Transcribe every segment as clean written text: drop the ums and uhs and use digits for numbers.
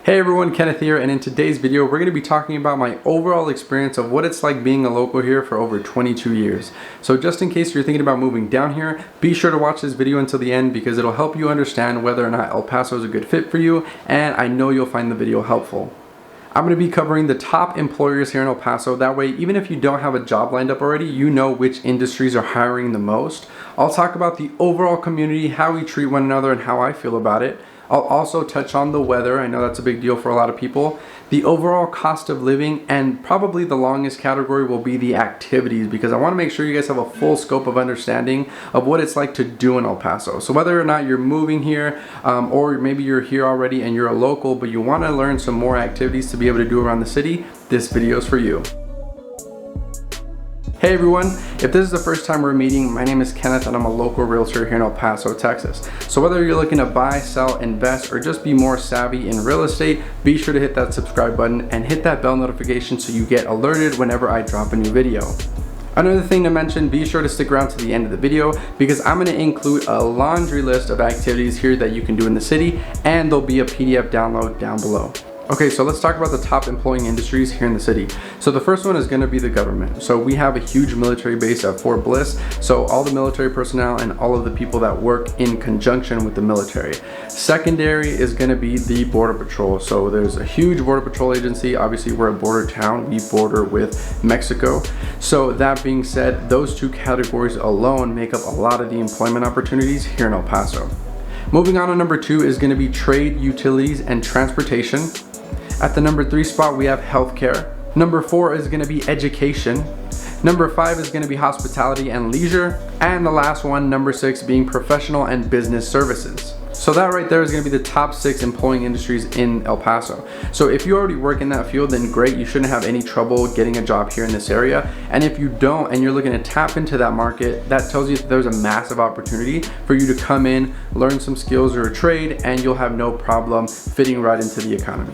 Hey everyone, Kenneth here, and in today's video we're going to be talking about my overall experience of what it's like being a local here for over 22 years. So just in case you're thinking about moving down here, be sure to watch this video until the end because it'll help you understand whether or not El Paso is a good fit for you, and I know you'll find the video helpful. I'm going to be covering the top employers here in El Paso. That way, even if you don't have a job lined up already, you know which industries are hiring the most. I'll talk about the overall community, how we treat one another, and how I feel about it. I'll also touch on the weather. I know that's a big deal for a lot of people. The overall cost of living, and probably the longest category will be the activities, because I want to make sure you guys have a full scope of understanding of what it's like to do in El Paso. So whether or not you're moving here or maybe you're here already and you're a local but you want to learn some more activities to be able to do around the city, this video is for you. Hey everyone, if this is the first time we're meeting, my name is Kenneth and I'm a local realtor here in El Paso, Texas. So whether you're looking to buy, sell, invest, or just be more savvy in real estate, be sure to hit that subscribe button and hit that bell notification so you get alerted whenever I drop a new video. Another thing to mention, be sure to stick around to the end of the video because I'm going to include a laundry list of activities here that you can do in the city, and there'll be a PDF download down below. Okay, so let's talk about the top employing industries here in the city. So the first one is going to be the government. So we have a huge military base at Fort Bliss. So all the military personnel and all of the people that work in conjunction with the military. Secondary is going to be the Border Patrol. So there's a huge Border Patrol agency. Obviously, we're a border town. We border with Mexico. So that being said, those two categories alone make up a lot of the employment opportunities here in El Paso. Moving on to number 2 is going to be trade, utilities, and transportation. At the number 3 spot, we have healthcare. Number 4 is going to be education. Number 5 is going to be hospitality and leisure. And the last one, number 6, being professional and business services. So that right there is going to be the top 6 employing industries in El Paso. So if you already work in that field, then great, you shouldn't have any trouble getting a job here in this area. And if you don't and you're looking to tap into that market, that tells you that there's a massive opportunity for you to come in, learn some skills or a trade, and you'll have no problem fitting right into the economy.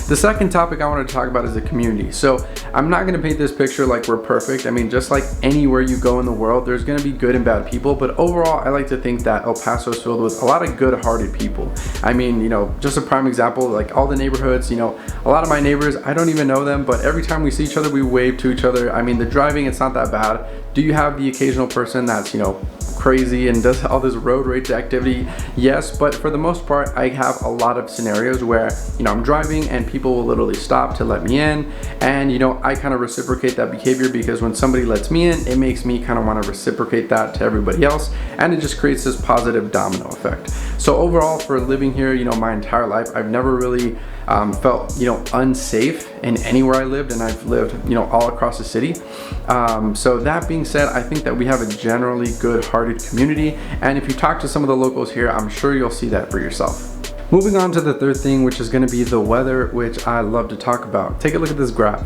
The second topic I wanted to talk about is the community. So I'm not going to paint this picture like we're perfect. I mean, just like anywhere you go in the world, there's going to be good and bad people. But overall, I like to think that El Paso is filled with a lot of good-hearted people. I mean, you know, just a prime example, like all the neighborhoods, you know, a lot of my neighbors, I don't even know them, but every time we see each other, we wave to each other. I mean, the driving, it's not that bad. Do you have the occasional person that's, you know, crazy and does all this road rage activity? Yes, but for the most part, I have a lot of scenarios where, you know, I'm driving and people will literally stop to let me in, and you know, I kind of reciprocate that behavior because when somebody lets me in, it makes me kind of want to reciprocate that to everybody else, and it just creates this positive domino effect. So overall, for living here, you know, my entire life, I've never really felt, you know, unsafe in anywhere I lived, and I've lived, you know, all across the city. So that being said, I think that we have a generally good-hearted community, and if you talk to some of the locals here, I'm sure you'll see that for yourself. Moving on to the third thing, which is going to be the weather, which I love to talk about. Take a look at this graph.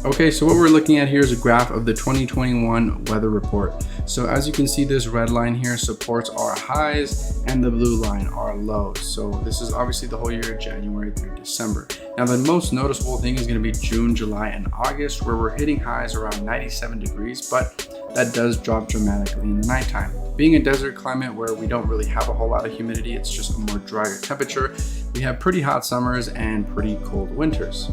Okay, so what we're looking at here is a graph of the 2021 weather report. So as you can see, this red line here supports our highs and the blue line our lows. So this is obviously the whole year, January through December. Now the most noticeable thing is going to be June, July, and August, where we're hitting highs around 97 degrees, but that does drop dramatically in the nighttime. Being a desert climate where we don't really have a whole lot of humidity, it's just a more drier temperature, we have pretty hot summers and pretty cold winters.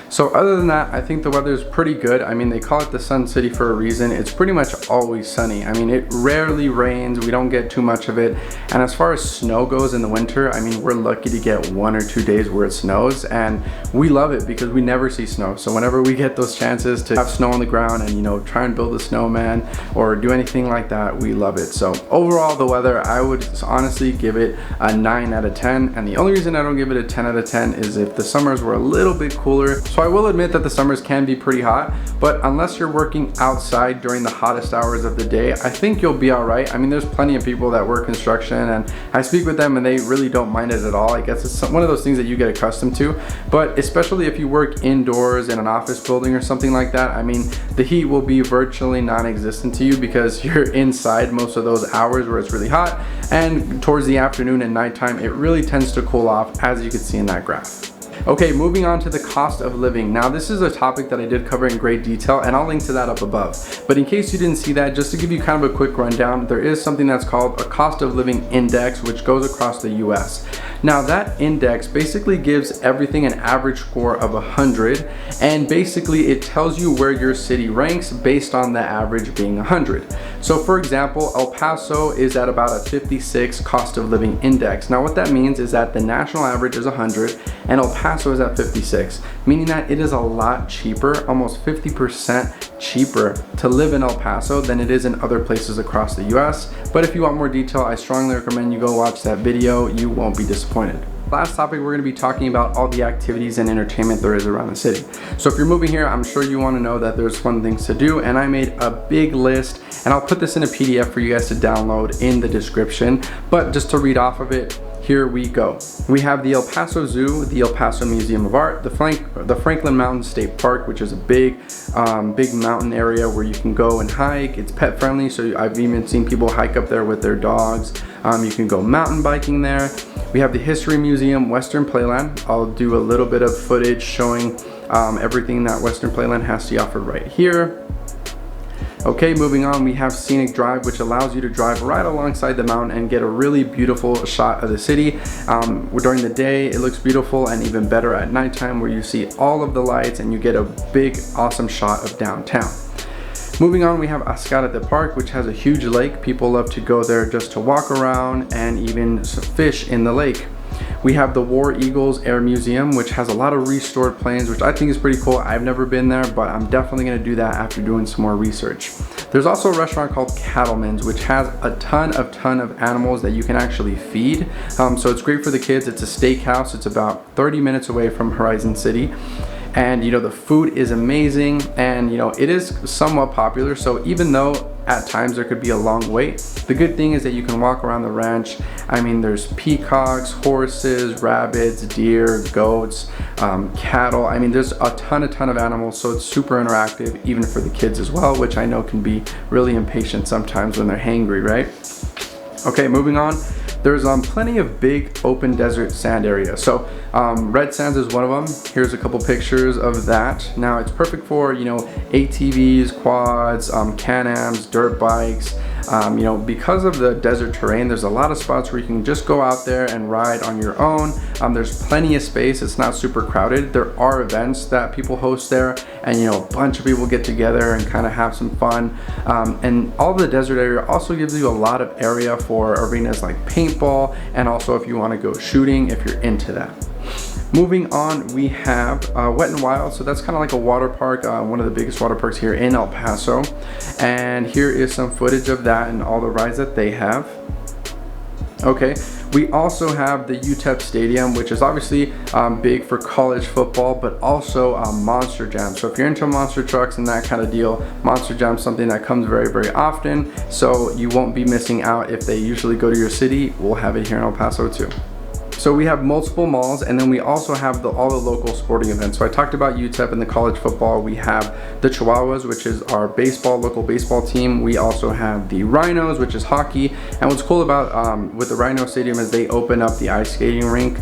So other than that, I think the weather is pretty good. I mean, they call it the Sun City for a reason. It's pretty much always sunny. I mean, it rarely rains. We don't get too much of it. And as far as snow goes in the winter, I mean, we're lucky to get 1 or 2 days where it snows, and we love it because we never see snow. So whenever we get those chances to have snow on the ground and, you know, try and build a snowman or do anything like that, we love it. So overall, the weather, I would honestly give it a 9 out of 10. And the only reason I don't give it a 10 out of 10 is if the summers were a little bit cooler. So I will admit that the summers can be pretty hot, but unless you're working outside during the hottest hours of the day, I think you'll be all right. I mean, there's plenty of people that work construction, and I speak with them and they really don't mind it at all. I guess it's one of those things that you get accustomed to, but especially if you work indoors in an office building or something like that, I mean, the heat will be virtually non-existent to you because you're inside most of those hours where it's really hot, and towards the afternoon and nighttime, it really tends to cool off, as you can see in that graph. Okay, moving on to the cost of living. Now this is a topic that I did cover in great detail, and I'll link to that up above. But in case you didn't see that, just to give you kind of a quick rundown, there is something that's called a cost of living index, which goes across the US. Now that index basically gives everything an average score of 100, and basically it tells you where your city ranks based on the average being 100. So for example, El Paso is at about a 56 cost of living index. Now what that means is that the national average is 100 and El Paso is at 56, meaning that it is a lot cheaper, almost 50% cheaper to live in El Paso than it is in other places across the US. But if you want more detail, I strongly recommend you go watch that video. You won't be disappointed. Last topic, we're going to be talking about all the activities and entertainment there is around the city. So if you're moving here, I'm sure you want to know that there's fun things to do, and I made a big list, and I'll put this in a PDF for you guys to download in the description. But just to read off of it, here we go. We have the El Paso Zoo, the El Paso Museum of Art, the Franklin Mountain State Park, which is a big mountain area where you can go and hike. It's pet friendly, so I've even seen people hike up there with their dogs. You can go mountain biking there. We have the History Museum, Western Playland. I'll do a little bit of footage showing everything that Western Playland has to offer right here. Okay, moving on, we have Scenic Drive, which allows you to drive right alongside the mountain and get a really beautiful shot of the city. During the day, it looks beautiful, and even better at nighttime, where you see all of the lights and you get a big, awesome shot of downtown. Moving on, we have Ascarate Park, which has a huge lake. People love to go there just to walk around and even fish in the lake. We have the War Eagles Air Museum, which has a lot of restored planes, which I think is pretty cool. I've never been there, but I'm definitely gonna do that after doing some more research. There's also a restaurant called Cattleman's, which has a ton of animals that you can actually feed. So it's great for the kids. It's a steakhouse. It's about 30 minutes away from Horizon City. And the food is amazing, and it is somewhat popular. So even though at times there could be a long wait, the good thing is that you can walk around the ranch. I mean, there's peacocks, horses, rabbits, deer, goats, cattle. I mean, there's a ton of animals, so it's super interactive, even for the kids as well, which I know can be really impatient sometimes when they're hangry, right? Okay, moving on. There's plenty of big open desert sand areas. So Red Sands is one of them. Here's a couple pictures of that. Now it's perfect for ATVs, quads, Can-Ams, dirt bikes. Because of the desert terrain, there's a lot of spots where you can just go out there and ride on your own. There's plenty of space. It's not super crowded. There are events that people host there, and a bunch of people get together and kind of have some fun. And all the desert area also gives you a lot of area for arenas like paintball, and also if you want to go shooting, if you're into that. Moving on, we have Wet n Wild. So that's kind of like a water park, one of the biggest water parks here in El Paso. And here is some footage of that and all the rides that they have. Okay, we also have the UTEP Stadium, which is obviously big for college football, but also Monster Jam. So if you're into monster trucks and that kind of deal, Monster Jam is something that comes very often. So you won't be missing out if they usually go to your city. We'll have it here in El Paso too. So we have multiple malls, and then we also have all the local sporting events. So I talked about UTEP and the college football. We have the Chihuahuas, which is our local baseball team. We also have the Rhinos, which is hockey. And what's cool about with the Rhino Stadium is they open up the ice skating rink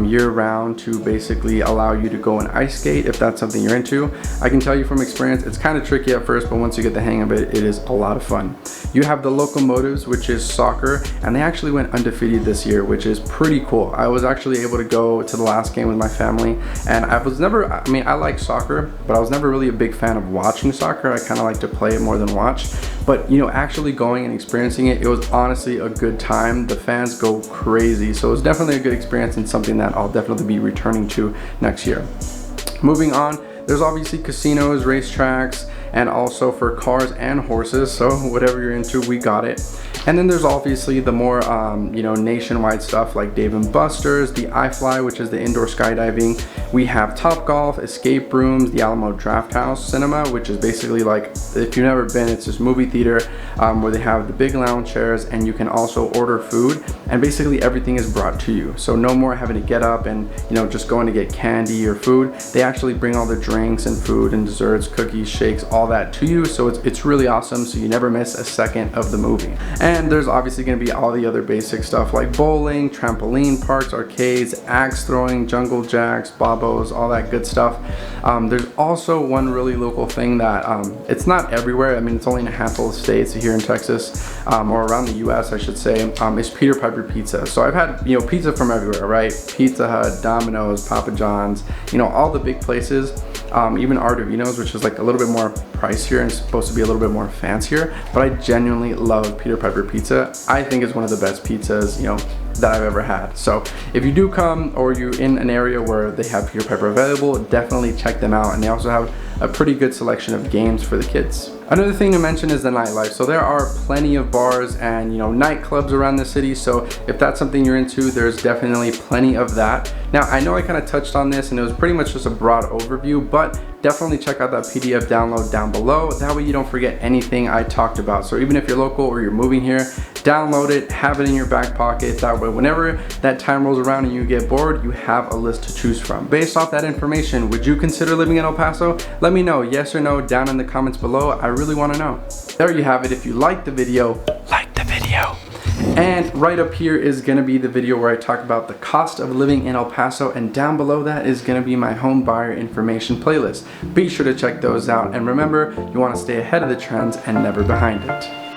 year round to basically allow you to go and ice skate if that's something you're into. I can tell you from experience, it's kind of tricky at first, but once you get the hang of it, it is a lot of fun. You have the Locomotives, which is soccer, and they actually went undefeated this year, which is pretty cool. I was actually able to go to the last game with my family, and I like soccer, but I was never really a big fan of watching soccer. I kind of like to play it more than watch. But actually going and experiencing it, it was honestly a good time. The fans go crazy, so it was definitely a good experience and something that I'll definitely be returning to next year. Moving on, there's obviously casinos, racetracks, and also for cars and horses, so whatever you're into, we got it. And then there's obviously the more nationwide stuff like Dave & Buster's, the iFly, which is the indoor skydiving. We have Topgolf, escape rooms, the Alamo Drafthouse Cinema, which is basically like, if you've never been, it's this movie theater where they have the big lounge chairs, and you can also order food, and basically everything is brought to you. So no more having to get up and just going to get candy or food. They actually bring all the drinks and food and desserts, cookies, shakes, all that to you. So it's really awesome, so you never miss a second of the movie. And And there's obviously going to be all the other basic stuff like bowling, trampoline parks, arcades, axe throwing, jungle jacks, bobos, all that good stuff. There's also one really local thing that it's not everywhere. I mean, it's only in a handful of states here in Texas, or around the US I should say, is Peter Piper Pizza. So I've had, you know, pizza from everywhere, right? Pizza Hut, Domino's, Papa John's, you know, all the big places. Even Ardovino's, which is like a little bit more pricier and supposed to be a little bit more fancier, but I genuinely love Peter Piper Pizza. I think it's one of the best pizzas, you know, that I've ever had. So if you do come, or you're in an area where they have Peter Piper available, definitely check them out. And they also have a pretty good selection of games for the kids. Another thing to mention is the nightlife. So there are plenty of bars and, you know, nightclubs around the city. So if that's something you're into, there's definitely plenty of that. Now, I know I kind of touched on this and it was pretty much just a broad overview, but definitely check out that PDF download down below. That way you don't forget anything I talked about. So even if you're local or you're moving here, download it, have it in your back pocket. That way, whenever that time rolls around and you get bored, you have a list to choose from. Based off that information, would you consider living in El Paso? Let me know, yes or no, down in the comments below. I really want to know. There you have it. If you liked the video, like the video. And right up here is going to be the video where I talk about the cost of living in El Paso, and down below that is going to be my home buyer information playlist. Be sure to check those out, and remember, you want to stay ahead of the trends and never behind it.